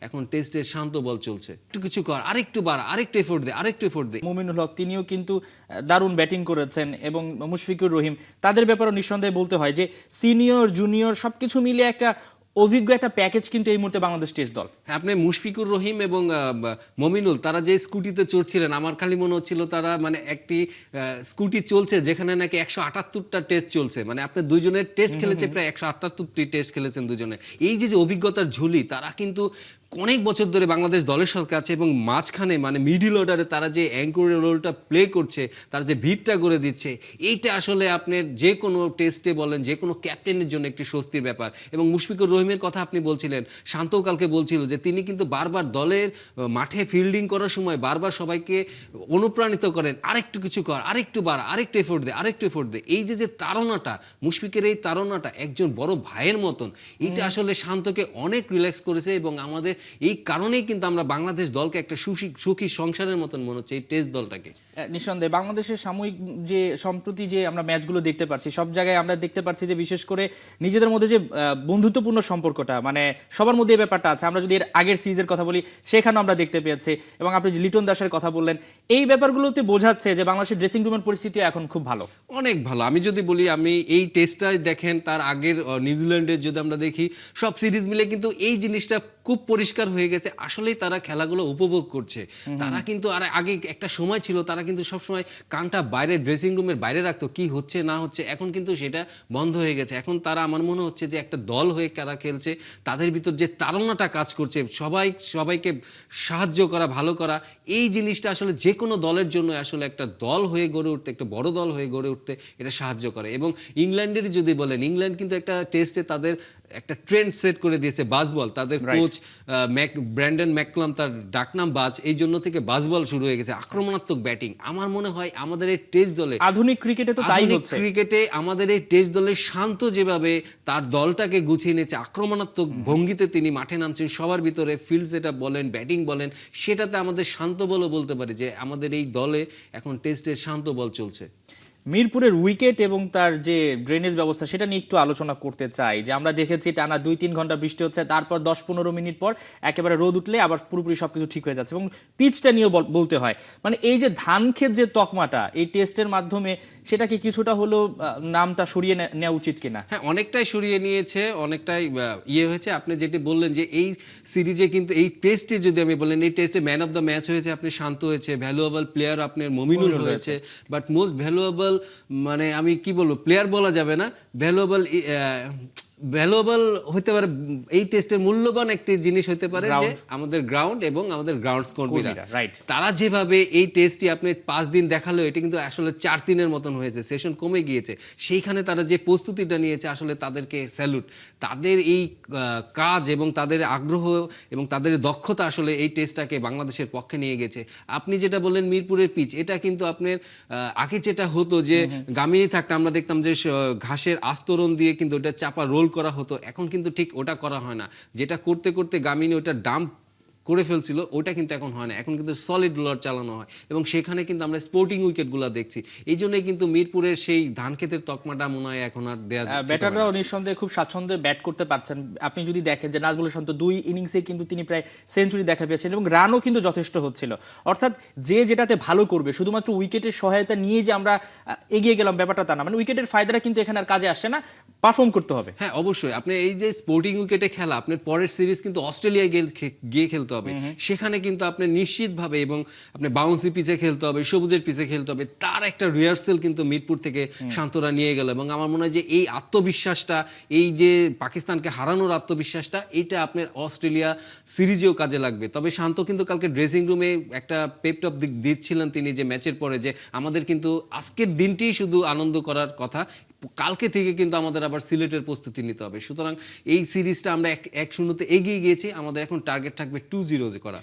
এখন টেস্টের শান্ত বল চলছে। একটু কিছু কর, আরেকটু বার, আরেকটু এফোর্ট দে, আরেকটু এফোর্ট দে। মুমিনুল হক তিনিও কিন্তু দারুণ ব্যাটিং করেছেন এবং মুশফিকুর রহিম, তাদের ব্যাপারেও নিঃসন্দেহে বলতে হয় যে সিনিয়র জুনিয়র সবকিছু মিলে একটা অভিজ্ঞ একটা প্যাকেজ কিন্তু এই মুহূর্তে বাংলাদেশ টেস্ট দল। হ্যাঁ, আপনি মুশফিকুর রহিম এবং মমিনুল তারা যে স্কুটিতে চড়ছিলেন, আমার খালি মনে হচ্ছিল তারা মানে একটি স্কুটি চলছে যেখানে নাকি 178টা টেস্ট চলছে। মানে আপনি দুইজনের টেস্ট খেলেছে, প্রায় 178টি টেস্ট খেলেছেন দুজনে। এই যে যে অভিজ্ঞতার ঝুলি, তারা কিন্তু অনেক বছর ধরে বাংলাদেশ দলের সঙ্গে আছে এবং মাঝখানে মানে মিডল অর্ডারে তারা যে অ্যাঙ্করের রোলটা প্লে করছে, তারা যে ভিড়টা করে দিচ্ছে, এইটা আসলে আপনার যে কোনো টেস্টে বলেন, যে কোনো ক্যাপ্টেনের জন্য একটি স্বস্তির ব্যাপার। এবং মুশফিকুর রহিমের কথা আপনি বলছিলেন, শান্তও কালকে বলছিল যে তিনি কিন্তু বারবার দলের মাঠে ফিল্ডিং করার সময় বারবার সবাইকে অনুপ্রাণিত করেন, আরেকটু কিছু কর, আরেকটু বার, আরেকটু এফোর্ট দে, আরেকটু এফোর্ট দে। এই যে যে তাড়নাটা, মুশফিকের এই তাড়নাটা একজন বড় ভাইয়ের মতন, এইটা আসলে শান্তকে অনেক রিল্যাক্স করেছে এবং আমাদের এই কারণেই কিন্তু আমরা বাংলাদেশ দলকে একটা সুখী সংসারের মতন মনে হচ্ছে এই টেস্ট দলটাকে। নিঃসন্দেহে বাংলাদেশের সাময়িক যে সম্প্রতি যে আমরা ম্যাচগুলো দেখতে পাচ্ছি, সব জায়গায় আমরা দেখতে পাচ্ছি যে বিশেষ করে নিজেদের মধ্যে যে বন্ধুত্বপূর্ণ সম্পর্কটা, মানে সবার মধ্যে এই ব্যাপারটা আছে। আমরা যদি এর আগের সিরিজের কথা বলি, সেখানেও আমরা দেখতে পেয়েছি। এবং আপনি যে লিটন দাসের কথা বললেন, এই ব্যাপারগুলোতে বোঝাচ্ছে যে বাংলাদেশের ড্রেসিং রুমের পরিস্থিতি এখন খুব ভালো, অনেক ভালো। আমি যদি বলি, আমি এই টেস্টটাই দেখেন, তার আগের নিউজিল্যান্ডের যদি আমরা দেখি, সব সিরিজ মিলে কিন্তু এই জিনিসটা খুব পরিষ্কার হয়ে গেছে। আসলেই তারা খেলাগুলো উপভোগ করছে। তারা কিন্তু আর আগে একটা সময় ছিল, তারা কিন্তু সবসময় কানটা বাইরে, ড্রেসিং রুমের বাইরে রাখতো, কি হচ্ছে না হচ্ছে। এখন কিন্তু সেটা বন্ধ হয়ে গেছে। এখন তারা, আমার মনে হচ্ছে যে একটা দল হয়ে তারা খেলছে। তাদের ভিতর যে তাড়নাটা কাজ করছে, সবাইকে সাহায্য করা, ভালো করা, এই জিনিসটা আসলে যে কোনো দলের জন্য আসলে একটা দল হয়ে গড়ে উঠতে, একটা বড় দল হয়ে গড়ে উঠতে এটা সাহায্য করে। এবং ইংল্যান্ডের যদি বলেন, ইংল্যান্ড কিন্তু একটা টেস্টে তাদের একটা ট্রেন্ড সেট করে দিয়েছে, বাজবল। তাদের কোচ ব্র্যান্ডন ম্যাকলাম, তার ডাকনাম বাজ, এই জন্য থেকে বাজবল শুরু হয়ে গেছে, আক্রমণাত্মক ব্যাটিং। আমার মনে হয় আমাদের এই টেস্ট দলে, আধুনিক ক্রিকেটে তো তাই হচ্ছে। ক্রিকেটে আমাদের এই টেস্ট দলের শান্ত যেভাবে তার দলটাকে গুছিয়ে নিয়েছে, আক্রমণাত্মক ভঙ্গিতে তিনি মাঠে নামছেন, সবার ভিতরে ফিল্ড সেট আপ বলেন, ব্যাটিং বলেন, সেটাতে আমাদের শান্ত বলও বলতে পারি যে আমাদের এই দলে এখন টেস্টের শান্ত বল চলছে। মিরপুরের উইকেট এবং তার যে ড্রেনেজ ব্যবস্থা, সেটা নিয়ে একটু আলোচনা করতে চাই। যে আমরা দেখেছি টানা 2-3 ঘন্টা বৃষ্টি হচ্ছে, তারপর 10-15 মিনিট পর একেবারে রোদ উঠলে আবার পুরোপুরি সবকিছু ঠিক হয়ে যাচ্ছে। এবং পিচটা নিয়েও বলতে হয়, মানে এই যে ধান ক্ষেত যে তকমাটা এই টেস্টের মাধ্যমে, সেটা কি কিছুটা হলেও নামটা সরিয়ে নেওয়া উচিত কিনা? হ্যাঁ, অনেকটাই সরিয়ে নিয়েছে, অনেকটাই ইয়ে হয়েছে। আপনি যেটি বললেন যে এই সিরিজে কিন্তু, এই টেস্টে যদি আমি বলেন, এই টেস্টে ম্যান অফ দ্য ম্যাচ হয়েছে আপনি শান্ত, হয়েছে ভ্যালুয়েবল প্লেয়ার আপনার মমিনুল হয়েছে। বাট মোস্ট ভ্যালুয়েবল, মানে আমি কি বলবো, প্লেয়ার বলা যাবে না, ভ্যালুয়েবল হতে পারে, এই টেস্টের মূল্যবান একটি জিনিস হতে পারে যে আমাদের গ্রাউন্ড এবং আমাদের গ্রাউন্ডস কর্মীরা। তারা যেভাবে এই টেস্টটি আপনি 5 দিন দেখালেও এটা কিন্তু আসলে 4 দিনের মতন হয়েছে, সেশন কমে গিয়েছে। সেইখানে তারা যে প্রস্তুতিটা নিয়েছে, আসলে তাদেরকে স্যালুট। তাদের এই কাজ এবং তাদের আগ্রহ এবং তাদের দক্ষতা আসলে এই টেস্টটাকে বাংলাদেশের পক্ষে নিয়ে গেছে। আপনি যেটা বললেন মিরপুরের পিচ, এটা কিন্তু আপনার আগে যেটা হতো যে গামিনী থাকতে আমরা দেখতাম যে ঘাসের আস্তরণ দিয়ে কিন্তু ওটা চাপা রোল করা হতো। এখন কিন্তু ঠিক ওটা করা হয় না। যেটা করতে করতে গামিনী ওটা ডাম্প করে ফেলছিল, ওটা কিন্তু এখন হয় না। এখন কিন্তু সলিড রোলার চালানো হয় এবং সেখানে কিন্তু আমরা স্পোর্টিং উইকেটগুলো দেখছি। এই জন্যই কিন্তু মিরপুরের সেই ধান ক্ষেতের তকমাটা মনে হয় এখন আর দেয়া যাচ্ছে। ব্যাটাররাও নিঃসন্দেহে খুব স্বাচ্ছন্দ্যে ব্যাট করতে পারছেন। আপনি যদি দেখেন যে নাজমুল শান্ত 2 ইনিংসে কিন্তু তিনি প্রায় সেঞ্চুরি দেখা পেয়েছেন এবং রানও কিন্তু যথেষ্ট হচ্ছিল। অর্থাৎ যে যেটাতে ভালো করবে, শুধুমাত্র উইকেটের সহায়তা নিয়ে যে আমরা এগিয়ে গেলাম ব্যাপারটা তা না। মানে উইকেটের ফায়দাটা কিন্তু এখানে আর কাজে আসছে না, পারফর্ম করতে হবে। হ্যাঁ, অবশ্যই। আপনি এই যে স্পোর্টিং উইকেটে খেলা, আপনার পরের সিরিজ কিন্তু অস্ট্রেলিয়ায় গিয়ে খেলতে হবে। সেখানে কিন্তু আপনি নিশ্চিতভাবে, এবং আপনি বাউন্সি পিচে খেলতে হবে, সবুজের পিচে খেলতে হবে, তার একটা রিহার্সেল কিন্তু মিরপুর থেকে শান্তরা নিয়ে গেল। এবং আমার মনে হয় যে এই আত্মবিশ্বাসটা, এই যে পাকিস্তানকে হারানোর আত্মবিশ্বাসটা, এইটা আপনার অস্ট্রেলিয়া সিরিজেও কাজে লাগবে। তবে শান্ত কিন্তু কালকে ড্রেসিং রুমে একটা পেপটপ দিচ্ছিলেন তিনি, যে ম্যাচের পরে, যে আমাদের কিন্তু আজকের দিনটিই শুধু আনন্দ করার কথা, কালকে থেকে কিন্তু আমাদের আবার সিলেটের প্রস্তুতি নিতে হবে। সুতরাং এই সিরিজটা আমরা 1-0 এগিয়ে গিয়েছি, আমাদের এখন টার্গেট থাকবে 2-0 করা।